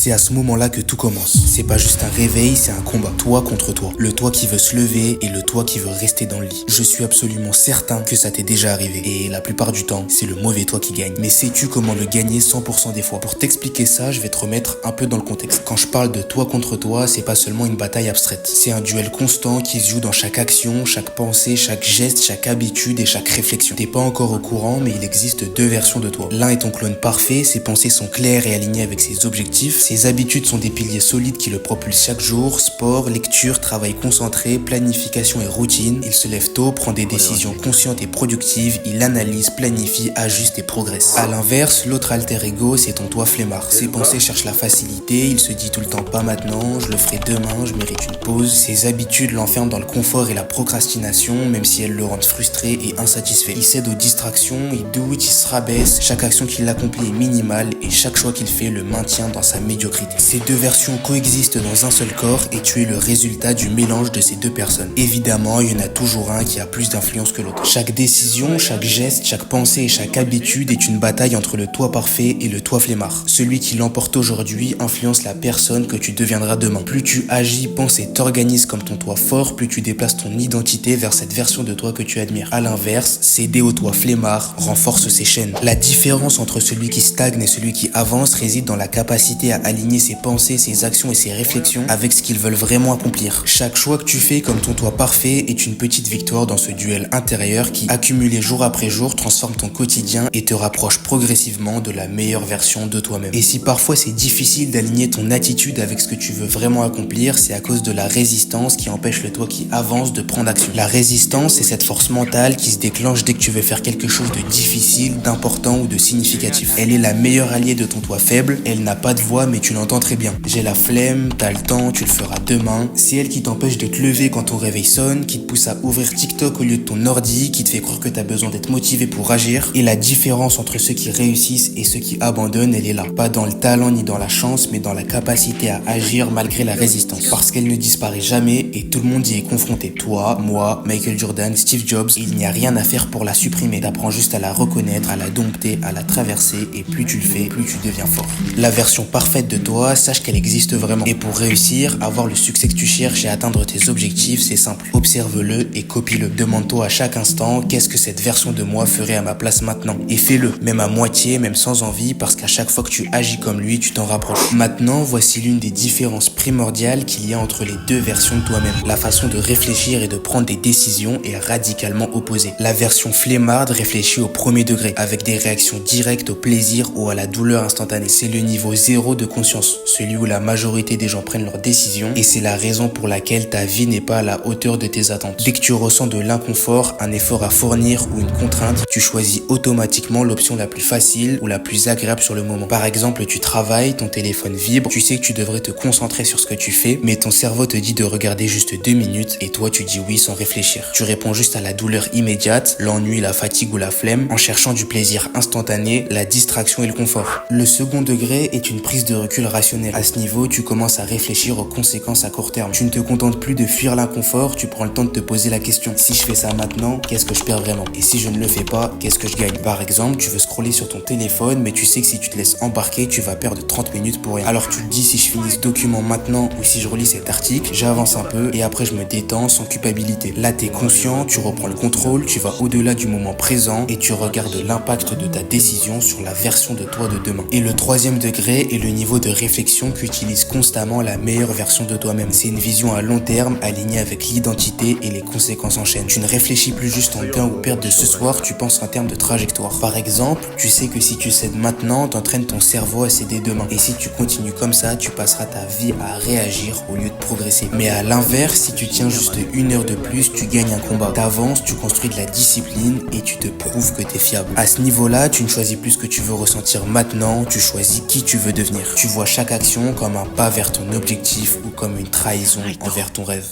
C'est à ce moment-là que tout commence. C'est pas juste un réveil, c'est un combat. Toi contre toi. Le toi qui veut se lever et le toi qui veut rester dans le lit. Je suis absolument certain que ça t'est déjà arrivé. Et la plupart du temps, c'est le mauvais toi qui gagne. Mais sais-tu comment le gagner 100% des fois? Pour t'expliquer ça, je vais te remettre un peu dans le contexte. Quand je parle de toi contre toi, c'est pas seulement une bataille abstraite. C'est un duel constant qui se joue dans chaque action, chaque pensée, chaque geste, chaque habitude et chaque réflexion. T'es pas encore au courant, mais il existe deux versions de toi. L'un est ton clone parfait, ses pensées sont claires et alignées avec ses objectifs. Ses habitudes sont des piliers solides qui le propulsent chaque jour. Sport, lecture, travail concentré, planification et routine. Il se lève tôt, prend des décisions conscientes et productives. Il analyse, planifie, ajuste et progresse. À l'inverse, l'autre alter ego, c'est ton toi flemmard. Ses pensées cherchent la facilité. Il se dit tout le temps pas maintenant, je le ferai demain, je mérite une pause. Ses habitudes l'enferment dans le confort et la procrastination, même si elles le rendent frustré et insatisfait. Il cède aux distractions, il doute, il se rabaisse. Chaque action qu'il accomplit est minimale et chaque choix qu'il fait le maintient dans sa médiocrité. Ces deux versions coexistent dans un seul corps et tu es le résultat du mélange de ces deux personnes. Évidemment, il y en a toujours un qui a plus d'influence que l'autre. Chaque décision, chaque geste, chaque pensée et chaque habitude est une bataille entre le toi parfait et le toi flemmard. Celui qui l'emporte aujourd'hui influence la personne que tu deviendras demain. Plus tu agis, penses et t'organises comme ton toi fort, plus tu déplaces ton identité vers cette version de toi que tu admires. À l'inverse, céder au toi flemmard renforce ses chaînes. La différence entre celui qui stagne et celui qui avance réside dans la capacité à aligner ses pensées, ses actions et ses réflexions avec ce qu'ils veulent vraiment accomplir. Chaque choix que tu fais comme ton toi parfait est une petite victoire dans ce duel intérieur qui, accumulé jour après jour, transforme ton quotidien et te rapproche progressivement de la meilleure version de toi-même. Et si parfois c'est difficile d'aligner ton attitude avec ce que tu veux vraiment accomplir, c'est à cause de la résistance qui empêche le toi qui avance de prendre action. La résistance, c'est cette force mentale qui se déclenche dès que tu veux faire quelque chose de difficile, d'important ou de significatif. Elle est la meilleure alliée de ton toi faible, elle n'a pas de voix mais tu l'entends très bien. J'ai la flemme, t'as le temps, tu le feras demain. C'est elle qui t'empêche de te lever quand ton réveil sonne, qui te pousse à ouvrir TikTok au lieu de ton ordi, qui te fait croire que t'as besoin d'être motivé pour agir. Et la différence entre ceux qui réussissent et ceux qui abandonnent, elle est là. Pas dans le talent ni dans la chance, mais dans la capacité à agir malgré la résistance. Parce qu'elle ne disparaît jamais et tout le monde y est confronté. Toi, moi, Michael Jordan, Steve Jobs, il n'y a rien à faire pour la supprimer. T'apprends juste à la reconnaître, à la dompter, à la traverser et plus tu le fais, plus tu deviens fort. La version parfaite de toi, sache qu'elle existe vraiment. Et pour réussir, avoir le succès que tu cherches et atteindre tes objectifs, c'est simple. Observe-le et copie-le. Demande-toi à chaque instant, qu'est-ce que cette version de moi ferait à ma place maintenant? Et fais-le, même à moitié, même sans envie, parce qu'à chaque fois que tu agis comme lui, tu t'en rapproches. Maintenant, voici l'une des différences primordiales qu'il y a entre les deux versions de toi-même. La façon de réfléchir et de prendre des décisions est radicalement opposée. La version flemmarde réfléchit au premier degré, avec des réactions directes au plaisir ou à la douleur instantanée. C'est le niveau 0 de conscience, celui où la majorité des gens prennent leurs décisions, et c'est la raison pour laquelle ta vie n'est pas à la hauteur de tes attentes. Dès que tu ressens de l'inconfort, un effort à fournir ou une contrainte, tu choisis automatiquement l'option la plus facile ou la plus agréable sur le moment. Par exemple, tu travailles, ton téléphone vibre, tu sais que tu devrais te concentrer sur ce que tu fais, mais ton cerveau te dit de regarder juste 2 minutes et toi tu dis oui sans réfléchir. Tu réponds juste à la douleur immédiate, l'ennui, la fatigue ou la flemme, en cherchant du plaisir instantané, la distraction et le confort. Le second degré est une prise de recul rationnelle. À ce niveau, tu commences à réfléchir aux conséquences à court terme. Tu ne te contentes plus de fuir l'inconfort, tu prends le temps de te poser la question. Si je fais ça maintenant, qu'est-ce que je perds vraiment? Et si je ne le fais pas, qu'est-ce que je gagne? Par exemple, tu veux scroller sur ton téléphone, mais tu sais que si tu te laisses embarquer, tu vas perdre 30 minutes pour rien. Alors tu te dis, si je finis ce document maintenant ou si je relis cet article, j'avance un peu et après je me détends sans culpabilité. Là, t'es conscient, tu reprends le contrôle, tu vas au-delà du moment présent et tu regardes l'impact de ta décision sur la version de toi de demain. Et le troisième degré est le niveau de réflexion qu'utilise constamment la meilleure version de toi-même. C'est une vision à long terme alignée avec l'identité et les conséquences en chaîne. Tu ne réfléchis plus juste en gain ou perte de ce soir, tu penses en termes de trajectoire. Par exemple, tu sais que si tu cèdes maintenant, t'entraînes ton cerveau à céder demain. Et si tu continues comme ça, tu passeras ta vie à réagir au lieu de progresser. Mais à l'inverse, si tu tiens juste 1 heure de plus, tu gagnes un combat. T'avances, tu construis de la discipline et tu te prouves que t'es fiable. À ce niveau-là, tu ne choisis plus ce que tu veux ressentir maintenant, tu choisis qui tu veux devenir. Tu vois chaque action comme un pas vers ton objectif ou comme une trahison envers ton rêve.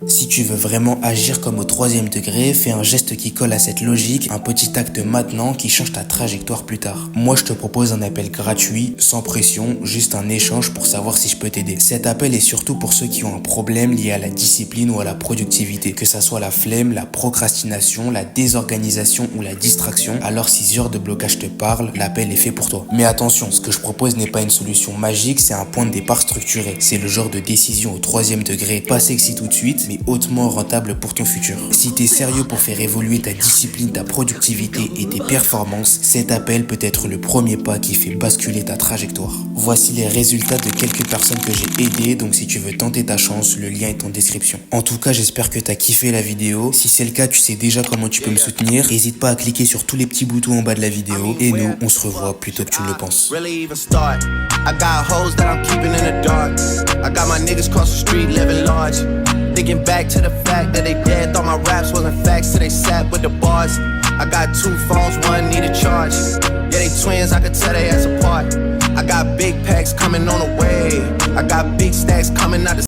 Si tu veux vraiment agir comme au 3e degré, fais un geste qui colle à cette logique, un petit acte maintenant qui change ta trajectoire plus tard. Moi, je te propose un appel gratuit, sans pression, juste un échange pour savoir si je peux t'aider. Cet appel est surtout pour ceux qui ont un problème lié à la discipline ou à la productivité, que ça soit la flemme, la procrastination, la désorganisation ou la distraction. Alors si ce genre de blocage te parle, l'appel est fait pour toi. Mais attention, ce que je propose n'est pas une solution magique, c'est un point de départ structuré. C'est le genre de décision au 3e degré, pas sexy tout de suite, mais hautement rentable pour ton futur. Si t'es sérieux pour faire évoluer ta discipline, ta productivité et tes performances, cet appel peut être le premier pas qui fait basculer ta trajectoire. Voici les résultats de quelques personnes que j'ai aidées, donc si tu veux tenter ta chance, le lien est en description. En tout cas, j'espère que t'as kiffé la vidéo. Si c'est le cas, tu sais déjà comment tu peux me soutenir. N'hésite pas à cliquer sur tous les petits boutons en bas de la vidéo. Et nous, on se revoit plus tôt que tu ne le penses. Thinking back to the fact that they dead, thought my raps wasn't facts, so they sat with the bars. I got 2 phones, one need a charge. Yeah, they twins, I could tell they ass apart. I got big packs coming on the way. I got big stacks coming out the